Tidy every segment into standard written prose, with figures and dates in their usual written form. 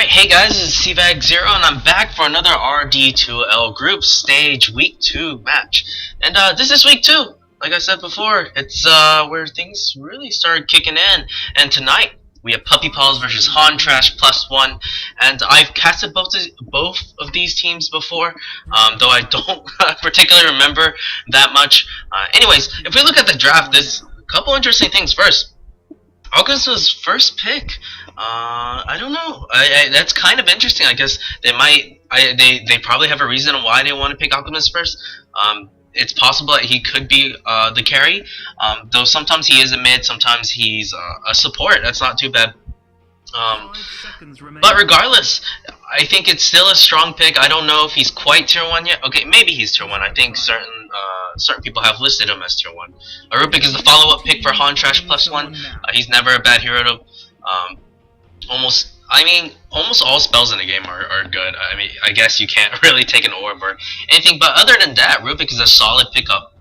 Alright, hey guys, this is CVAG0 and I'm back for another RD2L group stage week 2 match. And this is week 2. Like I said before, it's where things really started kicking in. And tonight, we have Puppy Paws versus Han Trash +1. And I've casted both of these teams before, though I don't particularly remember that much. Anyways, if we look at the draft, there's a couple interesting things. First, August's first pick. I don't know. That's kind of interesting. I guess they might. They probably have a reason why they want to pick Alchemist first. It's possible that he could be the carry. Though sometimes he is a mid, sometimes he's a support. That's not too bad. But regardless, I think it's still a strong pick. I don't know if he's quite tier 1 yet. Okay, maybe he's tier 1. I think certain people have listed him as tier 1. Rubik is the follow-up pick for Han Trash +1. He's never a bad hero to almost all spells in the game are good. I mean, I guess you can't really take an orb or anything, but other than that, Rubik is a solid pickup.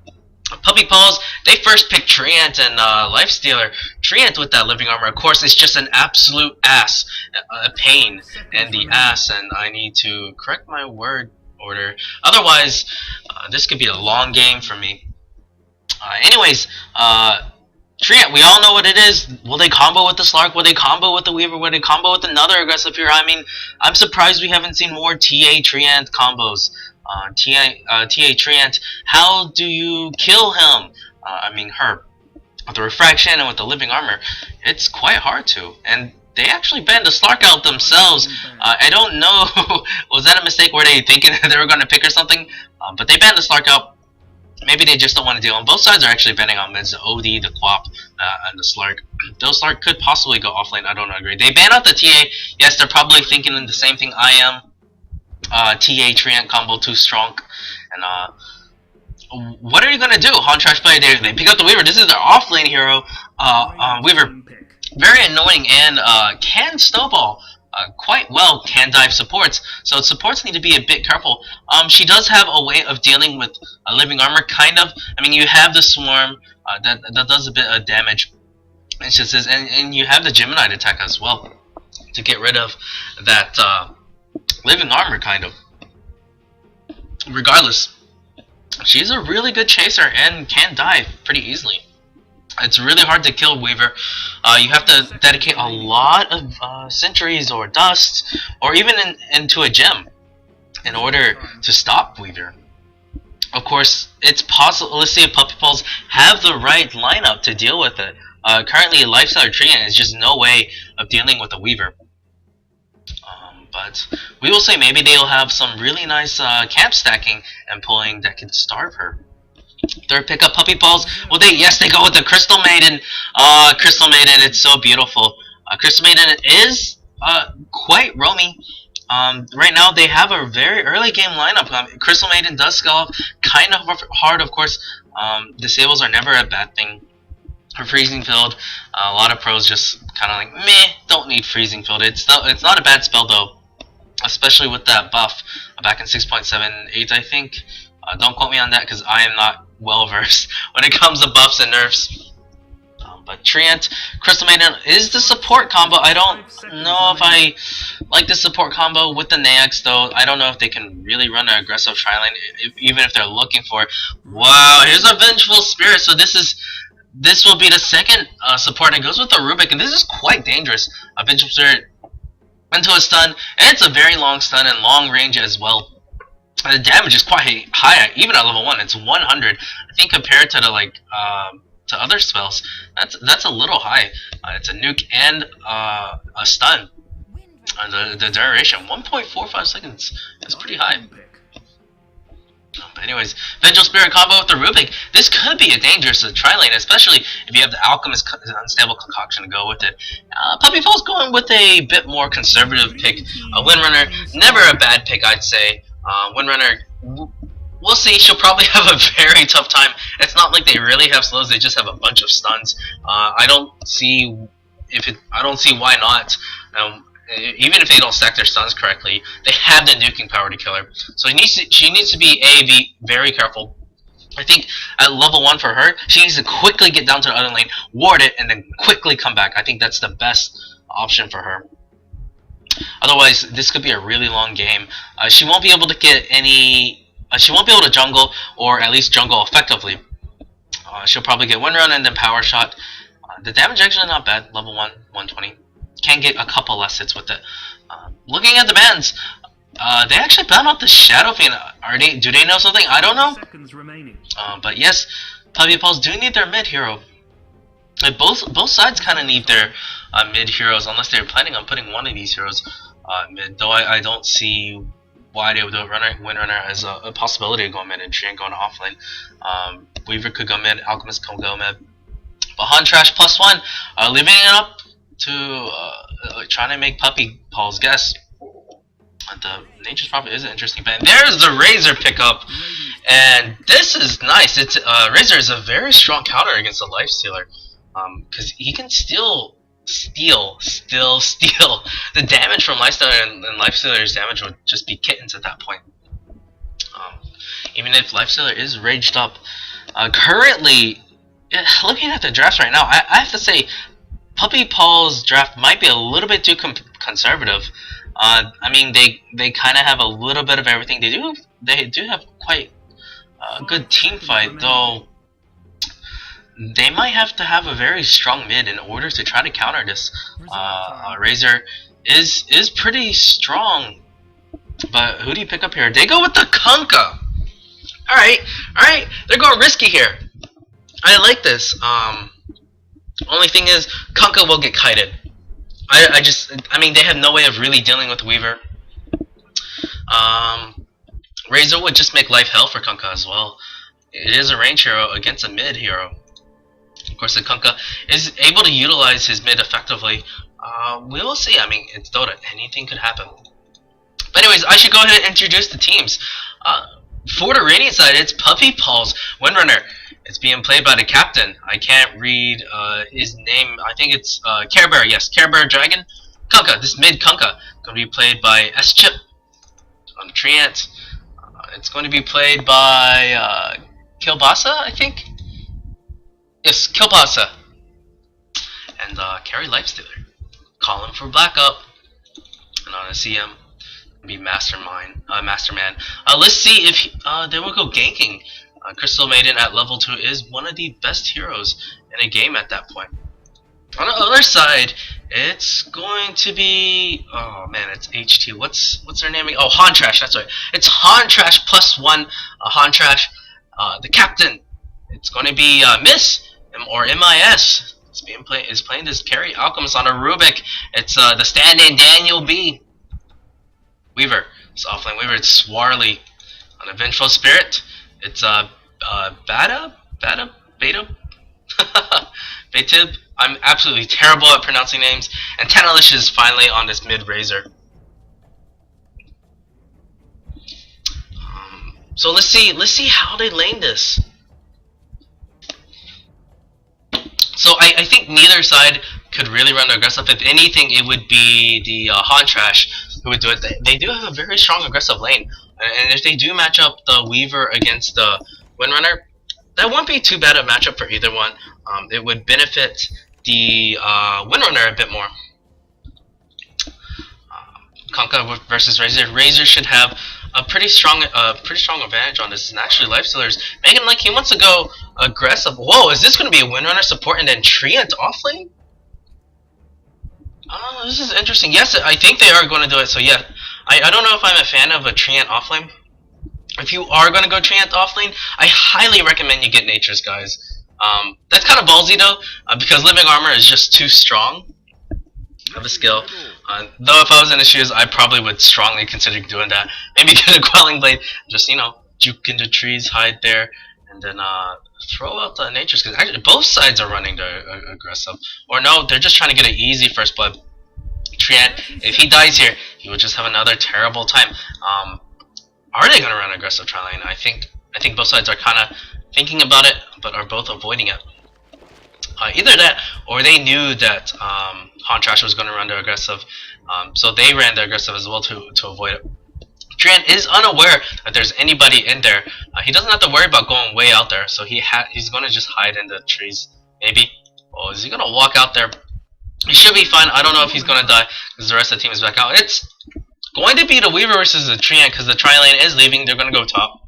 Puppy Paws, they first picked Treant and Lifestealer. Treant with that living armor, of course, is just an absolute ass, a pain in the ass, and I need to correct my word order. Otherwise, this could be a long game for me. Anyways, Treant, we all know what it is. Will they combo with the Slark? Will they combo with the Weaver? Will they combo with another aggressive hero? I mean, I'm surprised we haven't seen more TA Treant combos. TA Treant, how do you kill him? Her. With the refraction and with the living armor, it's quite hard to. And they actually banned the Slark out themselves. I don't know, was that a mistake? Were they thinking they were going to pick or something? But they banned the Slark out. Maybe they just don't want to deal. And both sides are actually banning on mids, the OD, the Quap, and the Slark. Those Slark could possibly go offlane, I don't agree. They ban out the TA. Yes, they're probably thinking the same thing I am. TA Treant combo too strong. And what are you gonna do? Han Trash player, they pick up the Weaver. This is their offlane hero. Weaver, very annoying and can snowball quite well, can dive supports, so supports need to be a bit careful. She does have a way of dealing with living armor, kind of. I mean, you have the Swarm that does a bit of damage, and you have the Gemini attack as well to get rid of that living armor, kind of. Regardless, she's a really good chaser and can dive pretty easily. It's really hard to kill Weaver. You have to dedicate a lot of centuries or dust, or even into a gem, in order to stop Weaver. Of course, it's possible. Let's see if Puppy Paws have the right lineup to deal with it. Currently, Lifestealer Treant is just no way of dealing with a Weaver. But we will say maybe they'll have some really nice camp stacking and pulling that can starve her. Third pickup, Puppy Paws. Well, yes, they go with the Crystal Maiden. Crystal Maiden, it's so beautiful. Crystal Maiden is quite roamy. Right now, they have a very early game lineup. Crystal Maiden does scale up kind of hard, of course. Disables are never a bad thing. Her Freezing Field, a lot of pros just kind of like, meh, don't need Freezing Field. It's not a bad spell, though, especially with that buff back in 6.78, I think. Don't quote me on that because I am not well versed when it comes to buffs and nerfs. But Treant, Crystal Maiden is the support combo. I don't know if I like the support combo with the Nax, though. I don't know if they can really run an aggressive tri-lane, even if they're looking for it. Wow, here's a Vengeful Spirit. So this will be the second support, and goes with the Rubik, and this is quite dangerous. A Vengeful Spirit into a stun, and it's a very long stun and long range as well. The damage is quite high, even at level 1. It's 100. I think compared to the to other spells, that's a little high. It's a nuke and a stun. The duration, 1.45 seconds. That's pretty high. But anyways, Vengeful Spirit combo with the Rubik. This could be a dangerous tri-lane, especially if you have the Alchemist Unstable Concoction to go with it. Puppy Paws going with a bit more conservative pick. Windrunner, never a bad pick, I'd say. Windrunner, we'll see. She'll probably have a very tough time. It's not like they really have slows; they just have a bunch of stuns. I don't see why not. Even if they don't stack their stuns correctly, they have the nuking power to kill her. So she needs to be very careful. I think at level 1 for her, she needs to quickly get down to the other lane, ward it, and then quickly come back. I think that's the best option for her. Otherwise, this could be a really long game. She won't be able to get any. She won't be able to jungle, or at least jungle effectively. She'll probably get Wind Run and then Power Shot. The damage actually not bad. Level 1, 120. Can get a couple less hits with it. Looking at the bans, they actually banned out the Shadow Fiend. Do they know something? I don't know. Seconds remaining. But yes, Puppy Paws do need their mid hero. Like both sides kind of need their mid heroes, unless they're planning on putting one of these heroes mid. Though I don't see why they would do Windrunner as a possibility of going mid and Treant going offlane. Weaver could go mid, Alchemist could go mid. But Han Trash +1, leaving it up to trying to make Puppy Paws guess. The Nature's Prophet is an interesting ban. There's the Razor pickup, and this is nice. It's Razor is a very strong counter against the Lifestealer, because he can steal the damage from Lifestealer, and Lifestealer's damage would just be kittens at that point. Even if Lifestealer is raged up, currently, looking at the drafts right now, I have to say, Puppy Paws draft might be a little bit too conservative. I mean, they kind of have a little bit of everything. They do have quite a good team fight, though. They might have to have a very strong mid in order to try to counter this. Razor is pretty strong, but who do you pick up here? They go with the Kunkka. All right, they're going risky here. I like this. Only thing is, Kunkka will get kited. I mean, they have no way of really dealing with Weaver. Razor would just make life hell for Kunkka as well. It is a range hero against a mid hero. Of course, the Kunkka is able to utilize his mid effectively. We will see. I mean, it's Dota. Anything could happen. But anyways, I should go ahead and introduce the teams. For the Radiant side, it's Puppy Paws Windrunner. It's being played by the captain. I can't read his name. I think it's Care Bear. Yes, Care Bear Dragon. Kunkka. This mid Kunkka going to be played by S-Chip on Treant. It's going to be played by Kilbasa, I think. Yes, Kilbasa. And Carry Lifestealer. Calling for backup. And on a CM, be Masterman. Let's see if they will go ganking. Crystal Maiden at level 2 is one of the best heroes in a game at that point. On the other side, it's going to be, oh man, it's HT. What's their name? Oh, Han Trash. That's right. It's Han Trash +1. Han Trash, the captain. It's going to be Miss or MIS. Is playing this carry Alchemist on a Rubik. It's the stand-in Daniel B. Weaver. It's offlane Weaver. It's Swarly on a Vengeful Spirit. It's Beta. Betib. I'm absolutely terrible at pronouncing names. And Tanalish is finally on this mid Razor. So let's see how they lane this. So I think neither side could really run aggressive. If anything, it would be the Han Trash who would do it. They do have a very strong aggressive lane, and if they do match up the Weaver against the Windrunner, that won't be too bad a matchup for either one. It would benefit the Windrunner a bit more. Kunkka versus Razor. Razor should have a pretty strong advantage on this. And actually, Lifestealer's making like he wants to go aggressive. Whoa, is this going to be a Windrunner support and then Treant offlane? This is interesting. Yes, I think they are going to do it. So yeah, I don't know if I'm a fan of a Treant offlane. If you are going to go Treant offlane, I highly recommend you get Nature's, guys. That's kind of ballsy though, because Living Armor is just too strong of a skill. Though if I was in his shoes, I probably would strongly consider doing that. Maybe get a Quelling Blade, just, you know, juke into trees, hide there, and then throw out the Nature's, because actually both sides are running the aggressive. Or no, they're just trying to get an easy first blood. Treant, if he dies here, he will just have another terrible time. Are they going to run aggressive tri lane? I think both sides are kind of thinking about it, but are both avoiding it. Either that, or they knew that Han Trash was going to run the aggressive, so they ran the aggressive as well to avoid it. Treant is unaware that there's anybody in there. He doesn't have to worry about going way out there, so he's going to just hide in the trees. Maybe. Oh, is he going to walk out there? He should be fine. I don't know if he's gonna die because the rest of the team is back out. It's going to be the Weaver versus the Treant because the tri lane is leaving. They're gonna go top.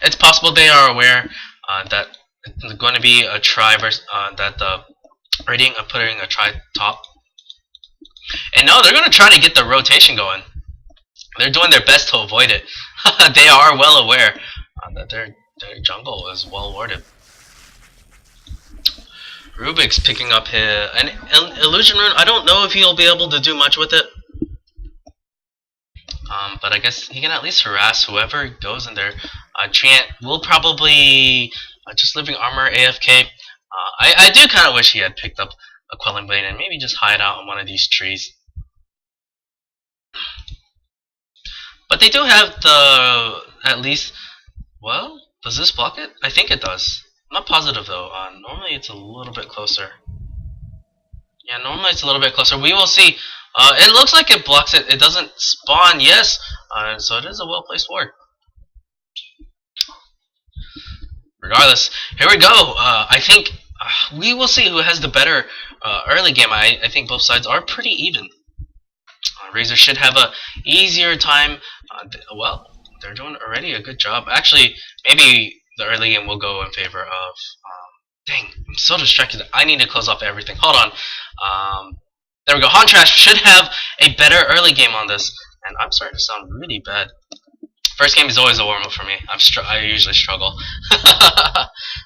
It's possible they are aware that it's going to be a try versus that the rating of putting a try top. And no, they're gonna try to get the rotation going. They're doing their best to avoid it. They are well aware that their jungle is well warded. Rubik's picking up an illusion rune. I don't know if he'll be able to do much with it. But I guess he can at least harass whoever goes in there. Treant will probably just living armor AFK. I do kind of wish he had picked up a Quelling Blade and maybe just hide out on one of these trees. But they do have the, at least, well, does this block it? I think it does. I'm not positive though. Normally it's a little bit closer. Yeah, normally it's a little bit closer. We will see. It looks like it blocks it. It doesn't spawn, yes. So it is a well-placed ward. Regardless, here we go. I think we will see who has the better early game. I think both sides are pretty even. Razor should have a easier time. Well, they're doing already a good job. Actually, maybe the early game will go in favor of. Dang, I'm so distracted. I need to close off everything. Hold on. There we go. Hontrash should have a better early game on this. And I'm starting to sound really bad. First game is always a warm-up for me. I usually struggle.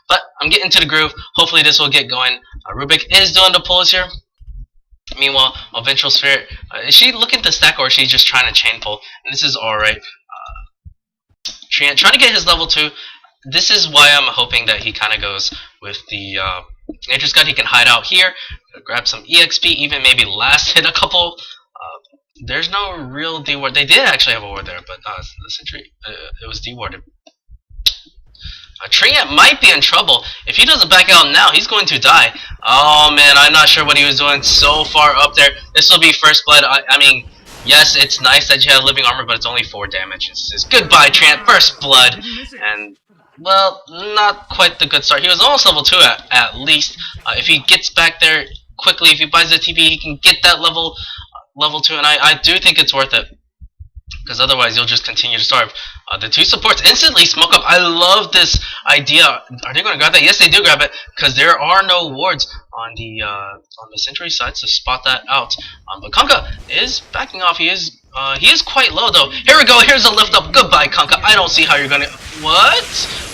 But I'm getting to the groove. Hopefully this will get going. Rubik is doing the pulls here. Meanwhile, Ventral Spirit, is she looking to stack or is she just trying to chain pull? And this is alright. Treant trying to get his level 2. This is why I'm hoping that he kind of goes with the Nature's Guide. He can hide out here, grab some EXP, even maybe last hit a couple. There's no real D-ward. They did actually have a ward there, but the Sentry, it was D-warded. Treant might be in trouble. If he doesn't back out now, he's going to die. Oh man, I'm not sure what he was doing so far up there. This will be first blood. I mean, yes, it's nice that you have living armor, but it's only 4 damage. It's goodbye, Treant. First blood. And, well, not quite the good start. He was almost level 2 at least. If he gets back there quickly, if he buys the TP, he can get that level 2. And I do think it's worth it. Because otherwise, you'll just continue to starve. The 2 supports instantly smoke up. I love this idea. Are they going to grab that? Yes, they do grab it. Because there are no wards on the Sentry side to spot that out. But Kunkka is backing off. He is quite low though. Here we go. Here's a lift up. Goodbye, Kunkka. I don't see how you're gonna. What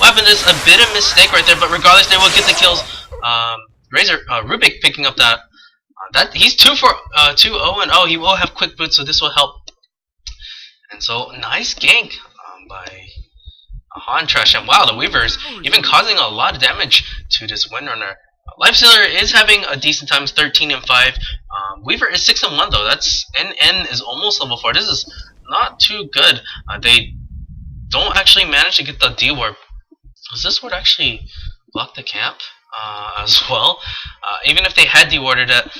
happened is a bit of mistake right there. But regardless, they will get the kills. Razor Rubik picking up that. He's 2-0 and 0. He will have quick boots, so this will help. And so nice gank by Hontrash, and wow, the Weaver's even causing a lot of damage to this Windrunner. Lifestealer is having a decent time, 13 and 5. Weaver is 6 and 1 though. That's NN is almost level 4. This is not too good. They don't actually manage to get the D warp. Does this ward actually block the camp as well? Even if they had dewarded it,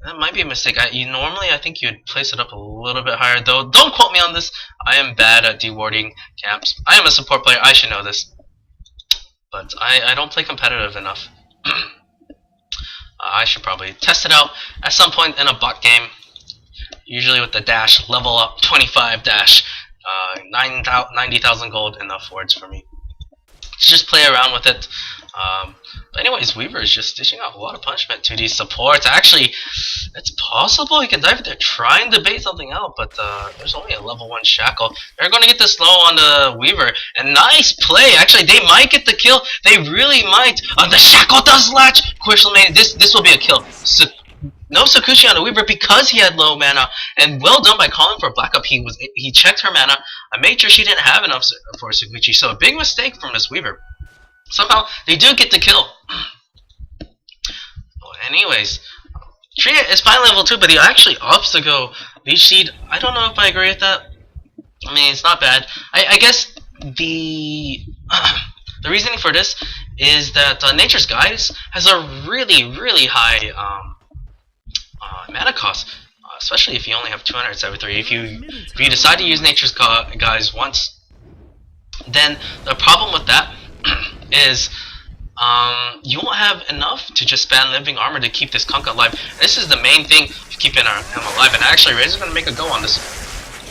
that might be a mistake. Normally, I think you'd place it up a little bit higher, though. Don't quote me on this. I am bad at dewarding camps. I am a support player. I should know this. But I don't play competitive enough. I should probably test it out at some point in a bot game. Usually with the dash, level up, 25 dash, 90,000 gold, enough wards for me. Just play around with it. But anyways, Weaver is just dishing out a lot of punishment to these supports. Actually, it's possible he can dive if they're trying to bait something out, but there's only a level 1 shackle. They're going to get the slow on the Weaver. And nice play. Actually, they might get the kill. They really might. The shackle does latch. Crystal Maiden, this will be a kill. No Sakushi on the Weaver because he had low mana, and well done by calling for Black Up. He checked her mana. I made sure she didn't have enough for Sakuchi. So a big mistake from this Weaver. Somehow they do get the kill. Anyways, Treant is finally level 2, but he actually opts to go Leech Seed. I don't know if I agree with that. I mean, it's not bad. I guess the reasoning for this is that Nature's Guide has a really high mana cost, especially if you only have 200 every 3. If you decide to use Nature's Guide once, then the problem with that is you won't have enough to just spam living armor to keep this Kunkka alive. This is the main thing of keeping him alive. And actually, Razor's gonna make a go on this.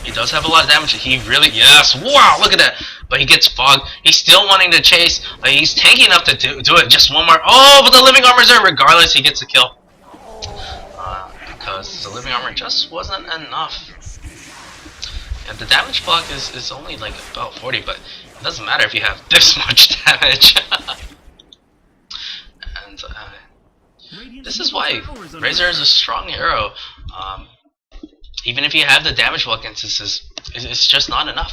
He does have a lot of damage. He really, yes, wow, look at that. But he gets fogged. He's still wanting to chase. He's tanky enough to do it. Just one more. Oh, but the living armor's there. Regardless, he gets a kill. Because the living armor just wasn't enough. And the damage block is only like about 40, but it doesn't matter if you have this much damage. And this is why Razor is a strong hero. Even if you have the damage block instances, it's just not enough.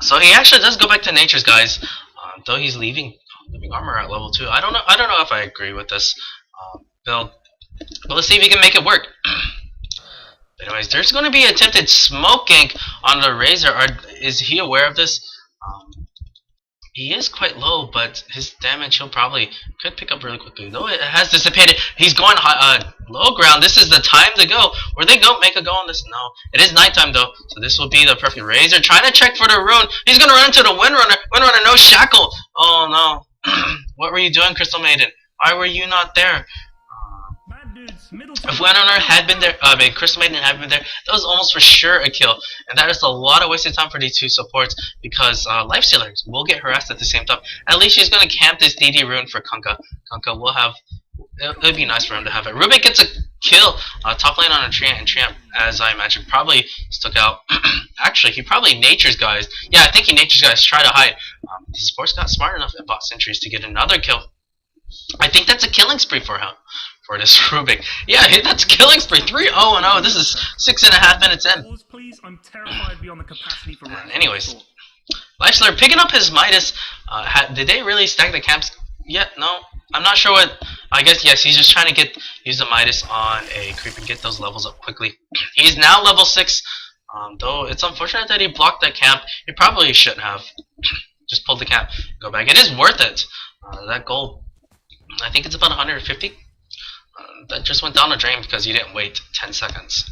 So he actually does go back to Nature's, guys. Though he's leaving living armor at level 2. I don't know if I agree with this build. But let's see if he can make it work. But anyways, there's going to be attempted smoke gank on the Razor. Is he aware of this? He is quite low, but his damage could pick up really quickly. Though it has dissipated. He's going low ground. This is the time to go. Where they go make a go on this? No. It is nighttime though, so this will be the perfect Razor. Trying to check for the rune. He's going to run into the Windrunner. Windrunner, no shackle. Oh no. What were you doing, Crystal Maiden? Why were you not there? If Windrunner had been there, Crystal Maiden had been there, that was almost for sure a kill. And that is a lot of wasted time for these two supports because Lifestealers will get harassed at the same time. At least she's going to camp this DD rune for Kunkka. Kunkka will have, it would be nice for him to have it. Rubik gets a kill top lane on a Treant, and Treant, as I imagine, probably stuck out. Actually, he probably Nature's guys. Yeah, I think he Nature's guys try to hide. The supports got smart enough and bought sentries to get another kill. I think that's a killing spree for him. For this Rubik. Yeah, that's killing spree. 3-0-0. This is 6.5 minutes in. Pause, please. I'm terrified beyond the capacity for anyways, Lifestealer picking up his Midas. Did they really stack the camps yet? No. I'm not sure what. I guess, yes, he's just trying to use the Midas on a creep and get those levels up quickly. He's now level 6. Though it's unfortunate that he blocked that camp. He probably shouldn't have. Just pulled the camp. Go back. It is worth it. That gold. I think it's about 150. That just went down the drain because you didn't wait 10 seconds.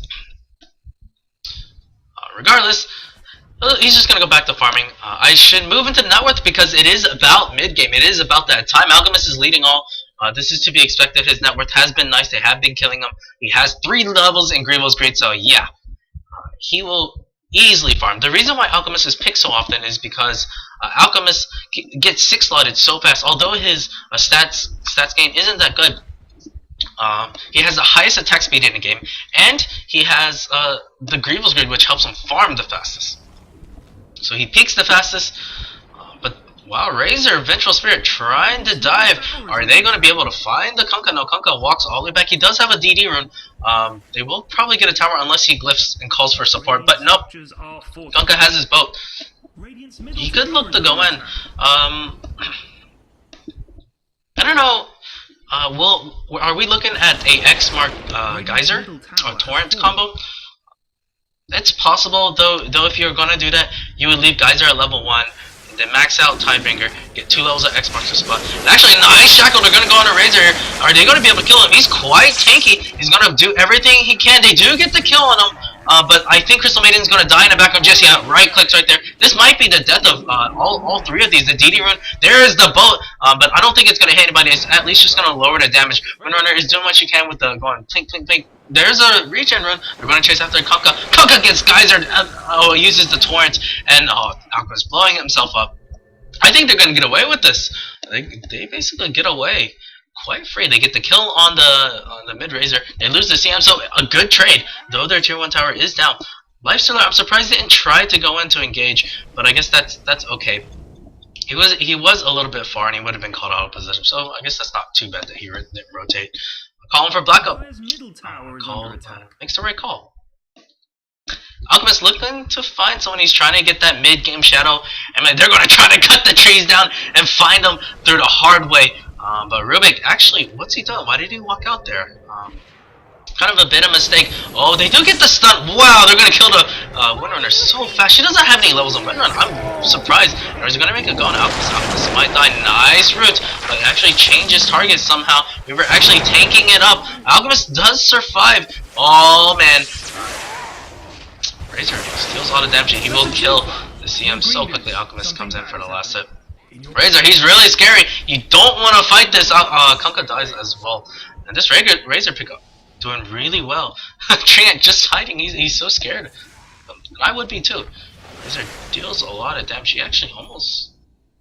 Regardless, he's just going to go back to farming. I should move into net worth because it is about mid-game. It is about that time. Alchemist is leading all. This is to be expected. His net worth has been nice. They have been killing him. He has 3 levels in Grievo's Great, so yeah. He will easily farm. The reason why Alchemist is picked so often is because Alchemist gets 6-slotted so fast. Although his stats gain isn't that good, he has the highest attack speed in the game, and he has the Grievo's Grid, which helps him farm the fastest. So he peaks the fastest, but wow, Razor, Vengeful Spirit trying to dive. Are they going to be able to find the Kunkka? No, Kunkka walks all the way back. He does have a DD rune. They will probably get a tower unless he glyphs and calls for support, but nope. Kunkka has his boat. He could look to go in. I don't know. Are we looking at a X mark Geyser or Torrent combo? It's possible, though if you're gonna do that, you would leave Geyser at level 1, and then max out Tidebringer, get 2 levels of X marks to spot. And actually, nice shackle. They're gonna go on a Razor here. Are they gonna be able to kill him? He's quite tanky. He's gonna do everything he can. They do get the kill on him. But I think Crystal Maiden's going to die in the back of Jesse. Right clicks right there. This might be the death of all 3 of these. The DD rune. There is the boat. But I don't think it's going to hit anybody. It's at least just going to lower the damage. Windrunner is doing what she can with the going plink, plink, plink. There's a regen rune. They're going to chase after Kunkka. Kunkka gets Geyser. Uses the torrent. And Alchemist blowing himself up. I think they're going to get away with this. They basically get away quite free. They get the kill on the mid Razor. They lose the CM, so a good trade. Though their tier 1 tower is down. Lifestealer, I'm surprised they didn't try to go in to engage, but I guess that's okay. He was a little bit far, and he would have been called out of position. So I guess that's not too bad that he didn't rotate. Calling for black up. Makes the right call. Alchemist looking to find someone. He's trying to get that mid-game shadow, and they're going to try to cut the trees down and find them through the hard way. But Rubik, actually, what's he done? Why did he walk out there? Kind of a bit of mistake. Oh, they do get the stun. Wow, they're going to kill the Windrunner so fast. She doesn't have any levels of Windrunner. I'm surprised. Or is he going to make a go on Alchemist? Alchemist might die. Nice route. But it actually changes target somehow. We were actually tanking it up. Alchemist does survive. Oh, man. Razor steals all the damage. He will kill the CM so quickly. Alchemist comes in for the last hit. Razor, he's really scary. You don't want to fight this. Kunkka dies as well. And this Razor pickup doing really well. Treant just hiding. He's so scared. I would be too. Razor deals a lot of damage. He actually almost...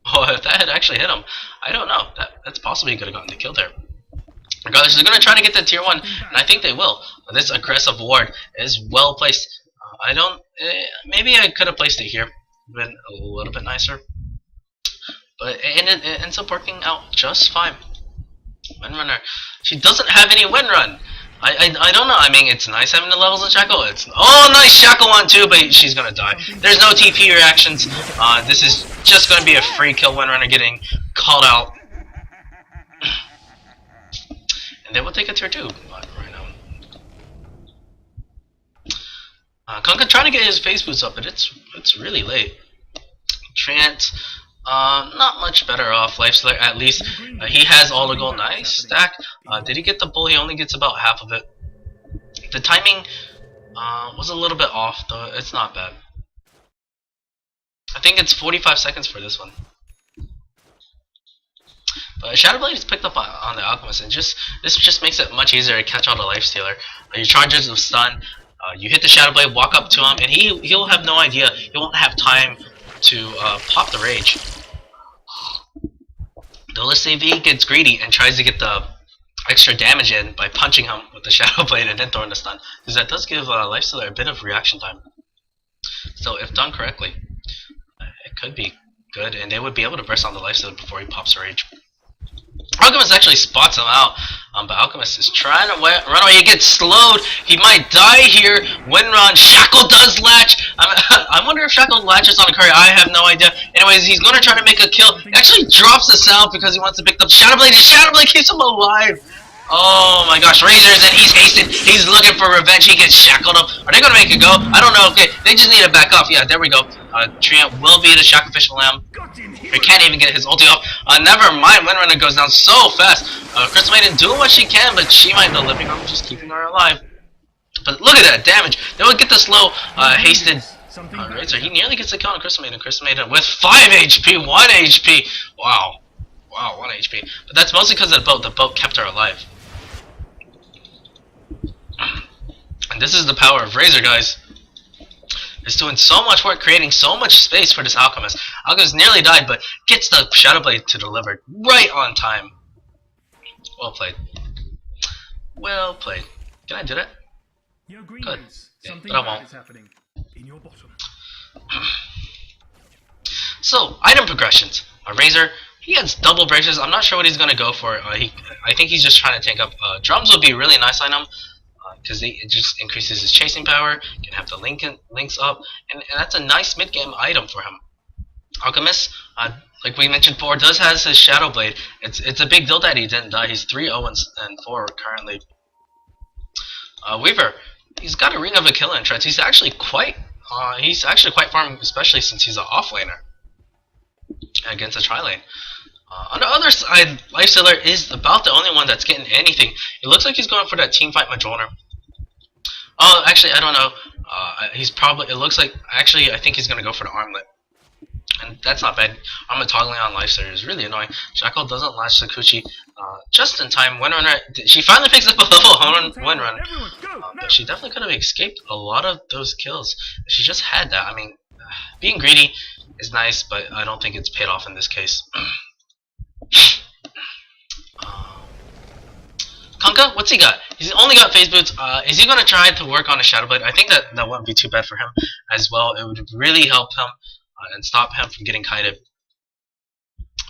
Oh, if that had actually hit him, I don't know. That's possibly could have gotten the kill there. Regardless, they're going to try to get the tier 1, and I think they will. This aggressive ward is well placed. I don't... maybe I could have placed it here. Been a little bit nicer. But it ends up working out just fine. Windrunner. She doesn't have any Windrun. I don't know. I mean, it's nice having the levels of Shackle. Oh, nice Shackle on too, but she's gonna die. There's no TP reactions. This is just gonna be a free kill. Windrunner getting called out, and they will take a tier 2 right now. Kunkka trying to get his face boots up, but it's really late. Treant. Not much better off. Lifestealer, at least he has all the gold. Nice stack. Did he get the bull? He only gets about half of it. The timing was a little bit off, though. It's not bad. I think it's 45 seconds for this one. But Shadowblade is picked up on the Alchemist, and this just makes it much easier to catch out a Lifestealer. Your charges of stun. You hit the Shadowblade, walk up to him, and he'll have no idea. He won't have time to pop the rage. Though let's say V gets greedy and tries to get the extra damage in by punching him with the Shadow Blade and then throwing the stun, because that does give Lifestealer a bit of reaction time. So if done correctly, it could be good, and they would be able to burst on the Lifestealer before he pops rage. Alchemist actually spots him out, but Alchemist is trying to run away. He gets slowed. He might die here. Windrun. Shackle does latch. I wonder if Shackle latches on a curry. I have no idea. Anyways, he's going to try to make a kill. He actually drops the sound because he wants to pick up Shadowblade. And Shadowblade keeps him alive. Oh my gosh, Razor's and he's hasted. He's looking for revenge. He gets shackled up. Are they going to make it go? I don't know. Okay, they just need to back off. Yeah, there we go. Treant will be the sacrificial lamb. He can't even get his ulti off. Never mind, Windrunner goes down so fast. Crystal Maiden doing what she can, but she might end up living on just keeping her alive. But look at that damage. They will get the slow, hasted Razor. He nearly gets the kill on Crystal Maiden. Crystal Maiden with 5 HP, 1 HP. Wow. Wow, 1 HP. But that's mostly because of the boat. The boat kept her alive. And this is the power of Razor, guys. It's doing so much work, creating so much space for this Alchemist. Alchemist nearly died, but gets the Shadow Blade to deliver right on time. Well played. Well played. Can I do that? Good. Yeah, but I won't. So, item progressions. Razor, he has double braces. I'm not sure what he's going to go for. I think he's just trying to tank up. Drums would be a really nice item, because it just increases his chasing power, can have the links up, and that's a nice mid-game item for him. Alchemist, like we mentioned before, has his Shadow Blade. It's a big deal that he didn't die. He's 3-0-4 currently. Weaver, he's got a Ring of Achilles entrance. He's actually quite farming, especially since he's an offlaner against a tri-lane. On the other side, Lifestealer is about the only one that's getting anything. It looks like he's going for that team fight Madroner. Oh, actually, I don't know. It looks like, actually, I think he's going to go for the armlet. And that's not bad. Armlet toggling on Lifestealer is really annoying. Shackle doesn't latch the Kuchi just in time. Windrunner, she finally picks up a level Windrunner. But she definitely could have escaped a lot of those kills. She just had that. I mean, being greedy is nice, but I don't think it's paid off in this case. Kunkka, what's he got? He's only got phase boots. Is he going to try to work on a Shadow Blade? I think that wouldn't be too bad for him as well. It would really help him and stop him from getting kited.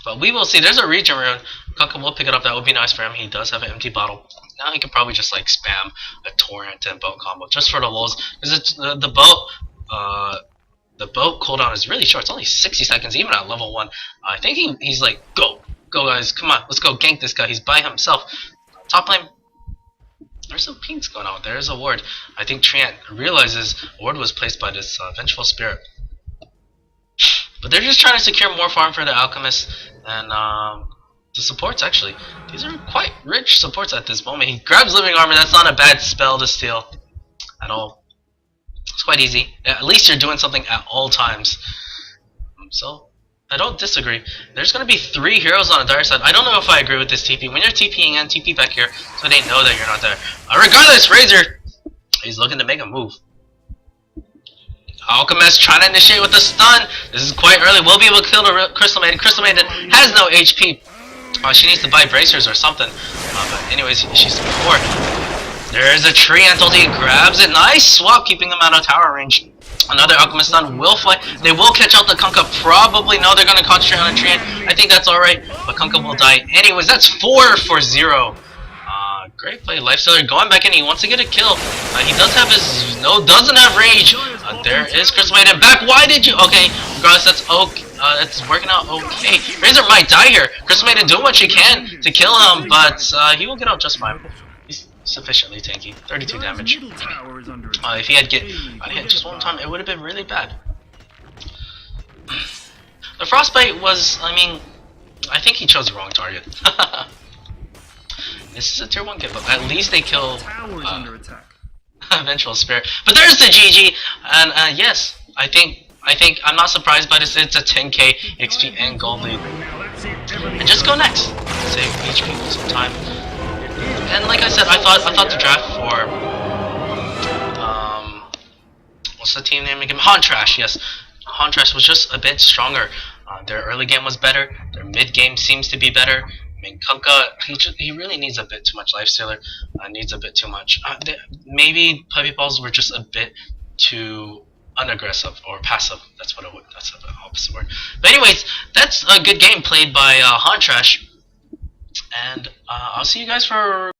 But we will see. There's a region rune. Kunkka will pick it up. That would be nice for him. He does have an empty bottle. Now he can probably just like spam a torrent and boat combo just for the lulz. Because the boat cooldown is really short. It's only 60 seconds, even at level 1. I think he's like, go guys, come on, let's go gank this guy. He's by himself. Top lane, there's some pinks going on. There's a ward. I think Treant realizes a ward was placed by this vengeful spirit. But they're just trying to secure more farm for the Alchemist and the supports. Actually, these are quite rich supports at this moment. He grabs Living Armor. That's not a bad spell to steal at all. It's quite easy. At least you're doing something at all times. So I don't disagree. There's gonna be 3 heroes on the dire side. I don't know if I agree with this TP. When you're TPing in, TP back here, so they know that you're not there. Regardless, Razor, he's looking to make a move. Alchemist trying to initiate with a stun. This is quite early. We'll be able to kill the Crystal Maiden. Crystal Maiden has no HP. She needs to buy bracers or something. But anyways, she's 4. There's a tree until he grabs it. Nice swap, keeping him out of tower range. Another Alchemist stun will fly. They will catch out the Kunkka. Probably no, they're going to concentrate on a tree. I think that's alright. But Kunkka will die. Anyways, that's 4 for 0. Great play. Lifestealer going back in. He wants to get a kill. He does have his... No, doesn't have rage. There is Crystal Maiden back. Why did you... Okay, regardless, that's okay. It's working out okay. Razor might die here. Crystal Maiden doing what she can to kill him, but he will get out just fine. He's sufficiently tanky. 32 damage. If he had hit just one time, it would have been really bad. The Frostbite was... I mean... I think he chose the wrong target. This is a tier 1 give up. At least they kill Eventual Spirit. But there's the GG! And yes, I think I'm not surprised by this. It's a 10k XP and gold lead. And just go next. Save each people some time. And like I said, I thought the draft for what's the team name again? Hontrash, yes. Hontrash was just a bit stronger. Their early game was better. Their mid game seems to be better. I mean, Kunkka, he really needs a bit too much Lifestealer. Needs a bit too much. Maybe Puppy Balls were just a bit too unaggressive or passive. That's what that's the opposite word. But anyways, that's a good game played by Hontrash. And I'll see you guys for